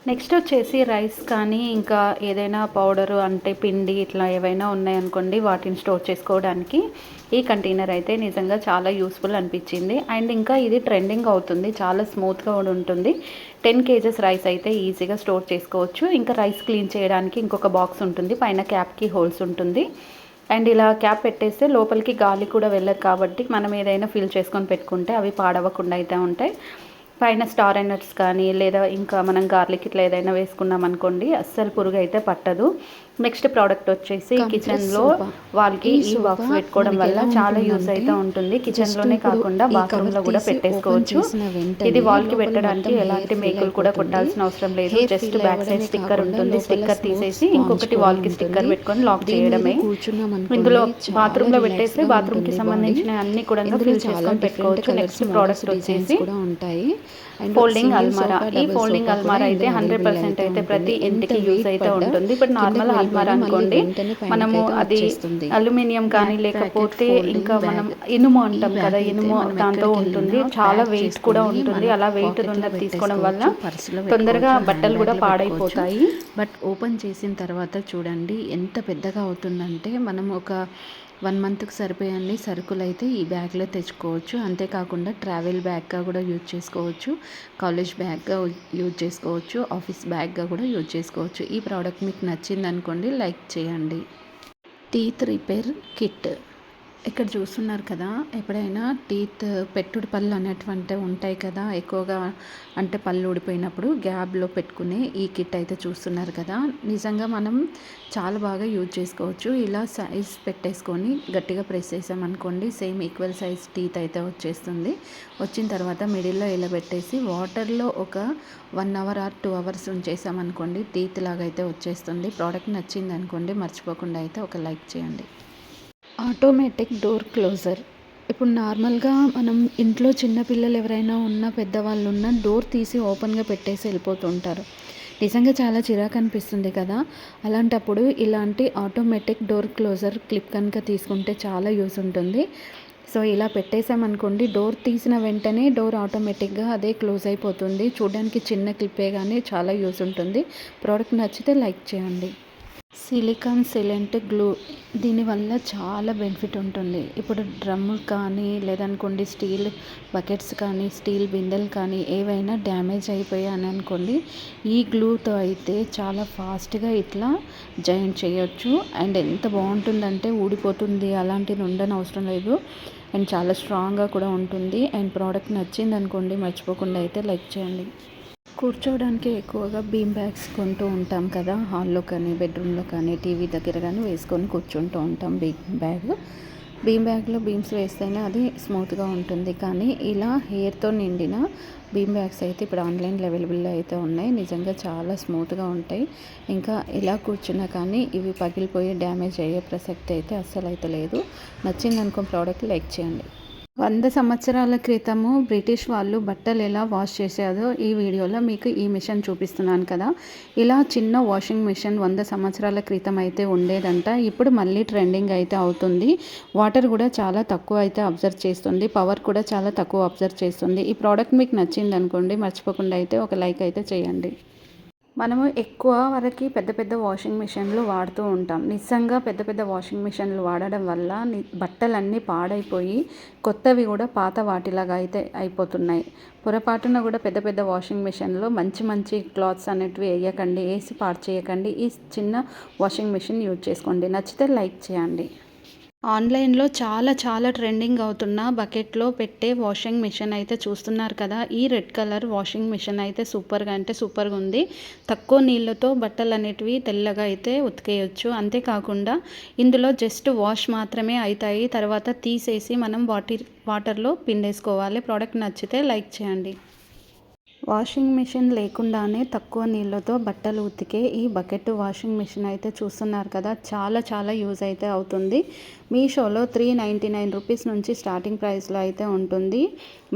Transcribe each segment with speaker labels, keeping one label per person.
Speaker 1: Next వచ్చేసి rice కానీ ఇంకా ఏదైనా పౌడరు అంటే పిండి ఇట్లా ఏవైనా ఉన్నాయనుకోండి, వాటిని స్టోర్ చేసుకోవడానికి ఈ కంటైనర్ అయితే నిజంగా చాలా యూస్ఫుల్ అనిపించింది. అండ్ ఇంకా ఇది ట్రెండింగ్ అవుతుంది, చాలా స్మూత్గా కూడా ఉంటుంది. 10 kgs రైస్ అయితే ఈజీగా స్టోర్ చేసుకోవచ్చు. ఇంకా రైస్ క్లీన్ చేయడానికి ఇంకొక బాక్స్ ఉంటుంది, పైన క్యాప్కి హోల్స్ ఉంటుంది. అండ్ ఇలా క్యాప్ పెట్టేస్తే లోపలికి గాలి కూడా వెళ్ళదు, కాబట్టి మనం ఏదైనా ఫిల్ చేసుకొని పెట్టుకుంటే అవి పాడవకుండా అయితే ఉంటాయి. పైన స్టార్ నట్స్ కానీ లేదా ఇంకా మనం గార్లిక్ ఇట్లా ఏదైనా వేసుకున్నాం అనుకోండి, అస్సలు పురుగు అయితే పట్టదు. నెక్స్ట్ ప్రోడక్ట్ వచ్చేసి కిచెన్లో వాళ్ళకి ఈ బాక్స్ పెట్టుకోవడం వల్ల చాలా యూస్ అయితే ఉంటుంది. కిచెన్లోనే కాకుండా బాత్రూంలో కూడా పెట్టేసుకోవచ్చు. ఇది వాల్కి పెట్టడానికి ఎలాంటి మేకులు కూడా కొట్టాల్సిన అవసరం లేదు. జస్ట్ బ్యాక్ సైడ్ స్టిక్కర్ ఉంటుంది, స్టిక్కర్ తీసేసి ఇంకొకటి వాల్కి స్టిక్కర్ పెట్టుకొని లాక్ చేయడమే. ఇందులో బాత్రూంలో పెట్టేస్తే బాత్రూమ్కి సంబంధించిన అన్ని కూడా ఫిల్ చేసుకొని పెట్టుకోవచ్చు. నెక్స్ట్ ప్రోడక్ట్ వచ్చేసి
Speaker 2: ఉంటాయి
Speaker 1: ఫోల్డింగ్ అల్మారా. ఈ ఫోల్డింగ్ అల్మారా అయితే 100% అయితే ప్రతి ఇంటికి యూజ్ అయితే ఉంటుంది. బట్ నార్మల్ అల్మారా అనుకోండి, మనము అది అల్యూమినియం కానీ లేకపోతే ఇంకా మనం ఇనుము అంటాం కదా, ఇనుము దాంతో ఉంటుంది. చాలా వెయిట్ కూడా ఉంటుంది. అలా వెయిట్ ఉన్నది తీసుకోవడం వల్ల తొందరగా బట్టలు కూడా పాడైపోతాయి.
Speaker 2: బట్ ఓపెన్ చేసిన తర్వాత చూడండి ఎంత పెద్దగా అవుతుందంటే, మనం ఒక 1 monthకి సరిపోయే సరుకులు అయితే ఈ బ్యాగ్లో తెచ్చుకోవచ్చు. అంతేకాకుండా ట్రావెల్ బ్యాగ్గా కూడా యూజ్ చేసుకోవచ్చు, కాలేజ్ బ్యాగ్గా యూజ్ చేసుకోవచ్చు, ఆఫీస్ బ్యాగ్గా కూడా యూజ్ చేసుకోవచ్చు. ఈ ప్రోడక్ట్ మీకు నచ్చింది అనుకోండి, లైక్ చేయండి. టీత్ రిపేర్ కిట్ ఇక్కడ చూస్తున్నారు కదా. ఎప్పుడైనా టీత్ పెట్టుడు పళ్ళు అనేటువంటి ఉంటాయి కదా, ఎక్కువగా అంటే పళ్ళు ఊడిపోయినప్పుడు గ్యాబ్లో పెట్టుకునే ఈ కిట్ అయితే చూస్తున్నారు కదా. నిజంగా మనం చాలా బాగా యూజ్ చేసుకోవచ్చు. ఇలా సైజ్ పెట్టేసుకొని గట్టిగా ప్రెస్ చేసామనుకోండి, సేమ్ ఈక్వల్ సైజ్ టీత్ అయితే వచ్చేస్తుంది. వచ్చిన తర్వాత మిడిల్లో ఇలా పెట్టేసి వాటర్లో ఒక 1 hour or 2 hours ఉంచేసామనుకోండి, టీత్ లాగా అయితే వచ్చేస్తుంది. ప్రోడక్ట్ నచ్చింది అనుకోండి, మర్చిపోకుండా అయితే ఒక లైక్ చేయండి. Automatic door closer. ఇప్పుడు నార్మల్గా మనం ఇంట్లో చిన్నపిల్లలు ఎవరైనా ఉన్నా, పెద్దవాళ్ళు ఉన్నా డోర్ తీసి ఓపెన్గా పెట్టేసి వెళ్ళిపోతుంటారు. నిజంగా చాలా చిరాకు అనిపిస్తుంది కదా. అలాంటప్పుడు ఇలాంటి ఆటోమేటిక్ డోర్ క్లోజర్ క్లిప్ కనుక తీసుకుంటే చాలా యూస్ ఉంటుంది. సో ఇలా పెట్టేసామనుకోండి, డోర్ తీసిన వెంటనే డోర్ ఆటోమేటిక్గా అదే క్లోజ్ అయిపోతుంది. చూడడానికి చిన్న క్లిప్పే కానీ చాలా యూస్ ఉంటుంది. ప్రోడక్ట్ నచ్చితే లైక్ చేయండి. సిలికాన్ సిలెంట్ గ్లూ, దీనివల్ల చాలా బెనిఫిట్ ఉంటుంది. ఇప్పుడు డ్రమ్ము కానీ లేదనుకోండి స్టీల్ బకెట్స్ కానీ స్టీల్ బిందెలు కానీ ఏవైనా డ్యామేజ్ అయిపోయాయని అనుకోండి, ఈ గ్లూతో అయితే చాలా ఫాస్ట్గా ఇట్లా జాయింట్ చేయొచ్చు. అండ్ ఎంత బాగుంటుందంటే ఊడిపోతుంది అలాంటిది ఉండని అవసరం లేదు. అండ్ చాలా స్ట్రాంగ్గా కూడా ఉంటుంది. అండ్ ప్రోడక్ట్ నచ్చింది అనుకోండి, మర్చిపోకుండా అయితే లైక్ చేయండి. కూర్చోవడానికి ఎక్కువగా బీమ్ బ్యాగ్స్ కొంటూ ఉంటాం కదా, హాల్లో కానీ బెడ్రూమ్లో కానీ టీవీ దగ్గర కానీ వేసుకొని కూర్చుంటూ ఉంటాం. బీమ్ బ్యాగ్లో బీమ్స్ వేస్తేనే అది స్మూత్గా ఉంటుంది. కానీ ఇలా హెయిర్తో నిండిన బీమ్ బ్యాగ్స్ అయితే ఇప్పుడు ఆన్లైన్లో అవైలబుల్లో అయితే ఉన్నాయి. నిజంగా చాలా స్మూత్గా ఉంటాయి. ఇంకా ఇలా కూర్చున్నా కానీ ఇవి పగిలిపోయి డ్యామేజ్ అయ్యే ప్రసక్తి అయితే అస్సలు అయితే లేదు. నచ్చింది అనుకో ప్రోడక్ట్ లైక్ చేయండి. 100 సంవత్సరాల క్రితము బ్రిటిష్ వాళ్ళు బట్టలు ఎలా వాష్ చేసేదో ఈ వీడియోలో మీకు ఈ మిషన్ చూపిస్తున్నాను కదా. ఇలా చిన్న వాషింగ్ మిషన్ 100 సంవత్సరాల క్రితం అయితే ఉండేదంట. ఇప్పుడు మళ్ళీ ట్రెండింగ్ అయితే అవుతుంది. వాటర్ కూడా చాలా తక్కువ అయితే అబ్జర్వ్ చేస్తుంది, పవర్ కూడా చాలా తక్కువ అబ్జర్వ్ చేస్తుంది. ఈ ప్రోడక్ట్ మీకు నచ్చింది అనుకోండి, మర్చిపోకుండా అయితే ఒక లైక్ అయితే చేయండి. మనము ఎక్కువ వరకు పెద్ద పెద్ద వాషింగ్ మిషన్లు వాడుతూ ఉంటాం. నిజంగా పెద్ద పెద్ద వాషింగ్ మిషన్లు వాడడం వల్ల బట్టలన్నీ పాడైపోయి కొత్తవి కూడా పాత వాటిలాగా అయితే అయిపోతున్నాయి. పొరపాటున కూడా పెద్ద పెద్ద వాషింగ్ మిషన్లో మంచి మంచి క్లాత్స్ అనేటివి వేయకండి, వేసి పాడు చేయకండి. ఈ చిన్న వాషింగ్ మిషన్ యూజ్ చేసుకోండి. నచ్చితే లైక్ చేయండి. ఆన్లైన్లో చాలా ట్రెండింగ్ అవుతున్న బకెట్లో పెట్టే వాషింగ్ మిషన్ అయితే చూస్తున్నారు కదా. ఈ రెడ్ కలర్ వాషింగ్ మిషన్ అయితే సూపర్గా ఉంది. తక్కువ నీళ్ళతో బట్టలు అనేటివి తెల్లగా అయితే ఉతికేయచ్చు. అంతేకాకుండా ఇందులో జస్ట్ వాష్ మాత్రమే అవుతాయి. తర్వాత తీసేసి మనం వాటర్లో పిండేసుకోవాలి. ప్రోడక్ట్ నచ్చితే లైక్ చేయండి. వాషింగ్ మిషన్ లేకుండానే తక్కువ నీళ్ళతో బట్టలు ఉతికే ఈ బకెట్ వాషింగ్ మిషన్ అయితే చూస్తున్నారు కదా. చాలా యూజ్ అయితే అవుతుంది. మీషోలో 399 రూపీస్ నుంచి స్టార్టింగ్ ప్రైస్లో అయితే ఉంటుంది.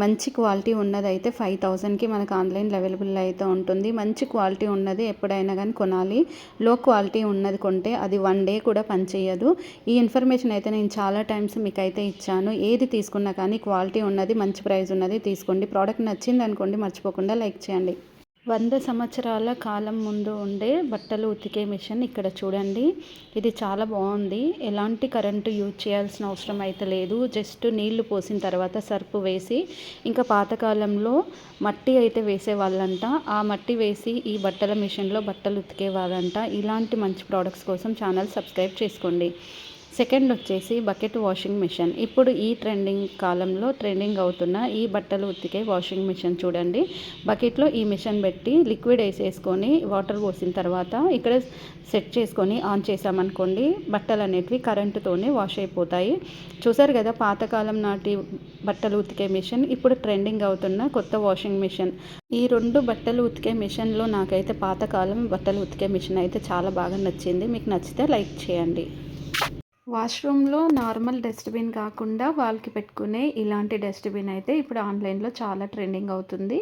Speaker 2: మంచి క్వాలిటీ ఉన్నదైతే 5000కి మనకు ఆన్లైన్లో అవైలబుల్ అయితే ఉంటుంది. మంచి క్వాలిటీ ఉన్నది ఎప్పుడైనా కానీ కొనాలి. లో క్వాలిటీ ఉన్నది కొంటే అది 1 day కూడా పనిచేయదు. ఈ ఇన్ఫర్మేషన్ అయితే నేను చాలా టైమ్స్ మీకు అయితే ఇచ్చాను. ఏది తీసుకున్నా కానీ క్వాలిటీ ఉన్నది, మంచి ప్రైస్ ఉన్నది తీసుకోండి. ప్రోడక్ట్ నచ్చింది అనుకోండి, మర్చిపోకుండా లైక్ చేయండి.
Speaker 1: 100 సంవత్సరాల కాలం ముందు ఉండే బట్టలు ఉతికే మిషన్ ఇక్కడ చూడండి. ఇది చాలా బాగుంది. ఎలాంటి కరెంటు యూజ్ చేయాల్సిన అవసరం అయితే లేదు. జస్ట్ నీళ్లు పోసిన తర్వాత సర్పు వేసి, ఇంకా పాతకాలంలో మట్టి అయితే వేసేవాళ్ళంట. ఆ మట్టి వేసి ఈ బట్టల మిషన్లో బట్టలు ఉతికేవాళ్ళంట. ఇలాంటి మంచి ప్రోడక్ట్స్ కోసం ఛానల్ సబ్స్క్రైబ్ చేసుకోండి. సెకండ్ వచ్చేసి బకెట్ వాషింగ్ మిషన్. ఇప్పుడు ఈ కాలంలో ట్రెండింగ్ అవుతున్న ఈ బట్టలు ఉతికే వాషింగ్ మిషన్ చూడండి. బకెట్లో ఈ మిషన్ పెట్టి లిక్విడ్ వేసేసుకొని వాటర్ పోసిన తర్వాత ఇక్కడ సెట్ చేసుకొని ఆన్ చేసామనుకోండి, బట్టలు అనేటివి కరెంటుతోనే వాష్ అయిపోతాయి. చూసారు కదా, పాతకాలం నాటి బట్టలు ఉతికే మిషన్, ఇప్పుడు ట్రెండింగ్ అవుతున్న కొత్త వాషింగ్ మిషన్. ఈ 2 బట్టలు ఉతికే మిషన్లో నాకైతే పాతకాలం బట్టలు ఉతికే మిషన్ అయితే చాలా బాగా నచ్చింది. మీకు నచ్చితే లైక్ చేయండి. వాష్రూమ్లో నార్మల్ డస్ట్బిన్ కాకుండా వాళ్ళకి పెట్టుకునే ఇలాంటి డస్ట్బిన్ అయితే ఇప్పుడు ఆన్లైన్లో చాలా ట్రెండింగ్ అవుతుంది.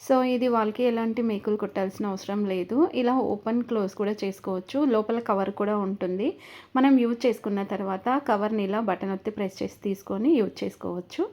Speaker 1: సో ఇది వాళ్ళకి ఎలాంటి మేకులు కొట్టాల్సిన అవసరం లేదు. ఇలా ఓపెన్ క్లోజ్ కూడా చేసుకోవచ్చు. లోపల కవర్ కూడా ఉంటుంది. మనం యూజ్ చేసుకున్న తర్వాత కవర్ని ఇలా బటన్ ఒత్తి ప్రెస్ చేసి తీసుకొని యూజ్ చేసుకోవచ్చు.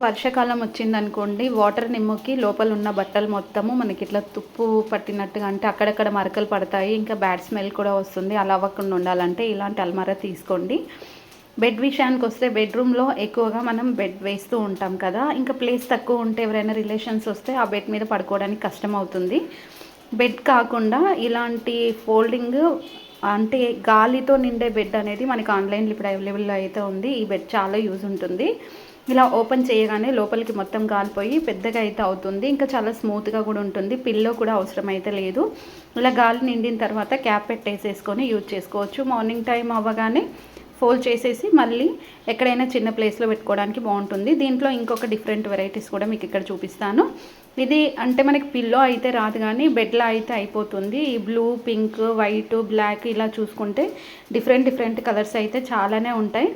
Speaker 1: వర్షాకాలం వచ్చిందనుకోండి, వాటర్ నిమ్మకి లోపల ఉన్న బట్టలు మొత్తము మనకి ఇట్లా తుప్పు పట్టినట్టుగా, అంటే అక్కడక్కడ మరకలు పడతాయి. ఇంకా బ్యాడ్ స్మెల్ కూడా వస్తుంది. అలా అవ్వకుండా ఉండాలంటే ఇలాంటి అల్మారా తీసుకోండి. బెడ్ విషయానికి వస్తే, బెడ్రూమ్లో ఎక్కువగా మనం బెడ్ వేస్తూ ఉంటాం కదా. ఇంకా ప్లేస్ తక్కువ ఉంటే ఎవరైనా రిలేషన్స్ వస్తే ఆ బెడ్ మీద పడుకోవడానికి కష్టం అవుతుంది. బెడ్ కాకుండా ఇలాంటి ఫోల్డింగ్, అంటే గాలితో నిండే బెడ్ అనేది మనకి ఆన్లైన్లో ఇప్పుడు అవైలబుల్లో అయితే ఉంది. ఈ బెడ్ చాలా యూజ్ ఉంటుంది. ఇలా ఓపెన్ చేయగానే లోపలికి మొత్తం గాలిపోయి పెద్దగా అయితే అవుతుంది. ఇంకా చాలా స్మూత్గా కూడా ఉంటుంది. పిల్లో కూడా అవసరం అయితే లేదు. ఇలా గాలి నిండిన తర్వాత క్యాప్ పెట్టేసేసుకొని యూజ్ చేసుకోవచ్చు. మార్నింగ్ టైం అవ్వగానే ఫోల్డ్ చేసేసి మళ్ళీ ఎక్కడైనా చిన్న ప్లేస్లో పెట్టుకోవడానికి బాగుంటుంది. దీంట్లో ఇంకొక డిఫరెంట్ వెరైటీస్ కూడా మీకు ఇక్కడ చూపిస్తాను. ఇది అంటే మనకి పిల్లో అయితే రాదు, కానీ బెడ్లా అయితే అయిపోతుంది. ఈ బ్లూ, పింక్, వైట్, బ్లాక్ ఇలా చూసుకుంటే డిఫరెంట్ కలర్స్ అయితే చాలానే ఉంటాయి.